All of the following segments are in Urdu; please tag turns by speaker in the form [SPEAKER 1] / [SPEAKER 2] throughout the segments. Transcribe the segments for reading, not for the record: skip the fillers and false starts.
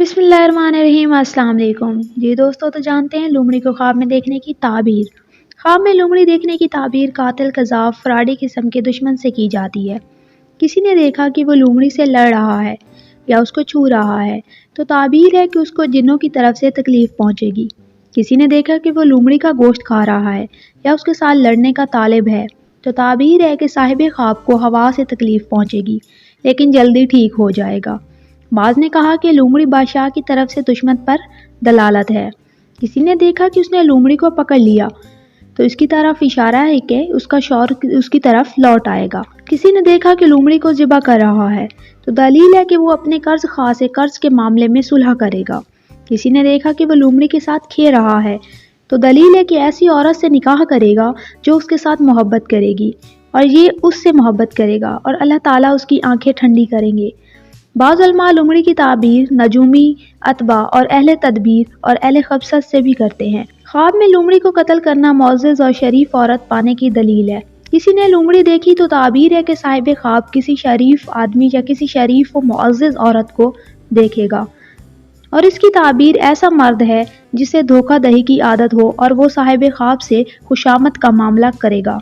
[SPEAKER 1] بسم اللہ الرحمن الرحیم۔ السلام علیکم جی دوستو، تو جانتے ہیں لومڑی کو خواب میں دیکھنے کی تعبیر۔ خواب میں لومڑی دیکھنے کی تعبیر قاتل، قذاب، فراڈی قسم کے دشمن سے کی جاتی ہے۔ کسی نے دیکھا کہ وہ لومڑی سے لڑ رہا ہے یا اس کو چھو رہا ہے تو تعبیر ہے کہ اس کو جنوں کی طرف سے تکلیف پہنچے گی۔ کسی نے دیکھا کہ وہ لومڑی کا گوشت کھا رہا ہے یا اس کے ساتھ لڑنے کا طالب ہے تو تعبیر ہے کہ صاحب خواب کو ہوا سے تکلیف پہنچے گی لیکن جلدی ٹھیک ہو جائے گا۔ بعض نے کہا کہ لومڑی بادشاہ کی طرف سے دشمن پر دلالت ہے۔ کسی نے دیکھا کہ اس نے لومڑی کو پکڑ لیا تو اس کی طرف اشارہ ہے کہ اس کا شور اس کی طرف لوٹ آئے گا۔ کسی نے دیکھا کہ لومڑی کو ذبح کر رہا ہے تو دلیل ہے کہ وہ اپنے قرض خواہ سے قرض کے معاملے میں صلح کرے گا۔ کسی نے دیکھا کہ وہ لومڑی کے ساتھ کھیل رہا ہے تو دلیل ہے کہ ایسی عورت سے نکاح کرے گا جو اس کے ساتھ محبت کرے گی اور یہ اس سے محبت کرے گا اور اللہ تعالیٰ اس کی آنکھیں ٹھنڈی کریں گے۔ بعض علماء لومڑی کی تعبیر نجومی، اتباع اور اہل تدبیر اور اہل خبثت سے بھی کرتے ہیں۔ خواب میں لومڑی کو قتل کرنا معزز اور شریف عورت پانے کی دلیل ہے۔ کسی نے لومڑی دیکھی تو تعبیر ہے کہ صاحب خواب کسی شریف آدمی یا کسی شریف و معزز عورت کو دیکھے گا اور اس کی تعبیر ایسا مرد ہے جسے دھوکہ دہی کی عادت ہو اور وہ صاحب خواب سے خوشامد کا معاملہ کرے گا۔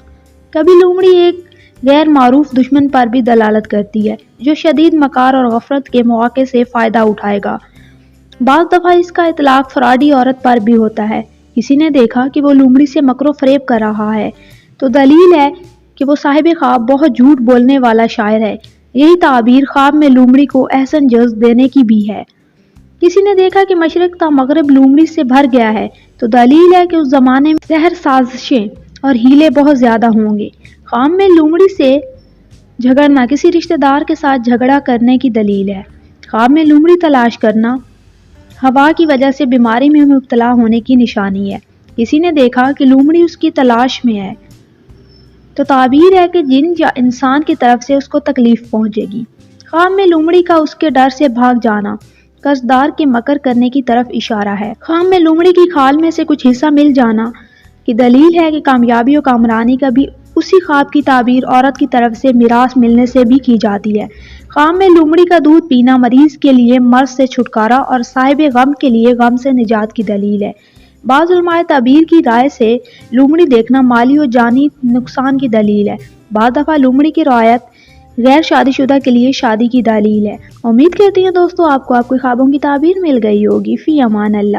[SPEAKER 1] کبھی لومڑی ایک غیر معروف دشمن پر بھی دلالت کرتی ہے جو شدید مکار اور غفلت کے مواقع سے فائدہ اٹھائے گا۔ بعض دفعہ اس کا اطلاق فراڈی عورت پر بھی ہوتا ہے۔ کسی نے دیکھا کہ وہ لومڑی سے مکر و فریب کر رہا ہے تو دلیل ہے کہ وہ صاحب خواب بہت جھوٹ بولنے والا شاعر ہے۔ یہی تعبیر خواب میں لومڑی کو احسن جزا دینے کی بھی ہے۔ کسی نے دیکھا کہ مشرق تا مغرب لومڑی سے بھر گیا ہے تو دلیل ہے کہ اس زمانے میں سحر سازشیں اور ہیلے بہت زیادہ ہوں گے۔ خواب میں لومڑی سے جھگڑنا کسی رشتہ دار کے ساتھ جھگڑا کرنے کی دلیل ہے۔ خواب میں لومڑی تلاش کرنا ہوا کی وجہ سے بیماری میں مبتلا ہونے کی نشانی ہے۔ کسی نے دیکھا کہ لومڑی اس کی تلاش میں ہے تو تعبیر ہے کہ جن یا انسان کی طرف سے اس کو تکلیف پہنچے گی۔ خواب میں لومڑی کا اس کے ڈر سے بھاگ جانا قرضدار کے مکر کرنے کی طرف اشارہ ہے۔ خواب میں لومڑی کی کھال میں سے کچھ حصہ مل جانا کی دلیل ہے کہ کامیابی و کامرانی کا بھی اسی خواب کی تعبیر عورت کی طرف سے میراث ملنے سے بھی کی جاتی ہے۔ خواب میں لومڑی کا دودھ پینا مریض کے لیے مرض سے چھٹکارا اور صاحب غم کے لیے غم سے نجات کی دلیل ہے۔ بعض علماء تعبیر کی رائے سے لومڑی دیکھنا مالی و جانی نقصان کی دلیل ہے۔ بعض دفعہ لومڑی کی روایت غیر شادی شدہ کے لیے شادی کی دلیل ہے۔ امید کرتی ہوں دوستو آپ کو آپ کے خوابوں کی تعبیر مل گئی ہوگی۔ فی امان اللہ۔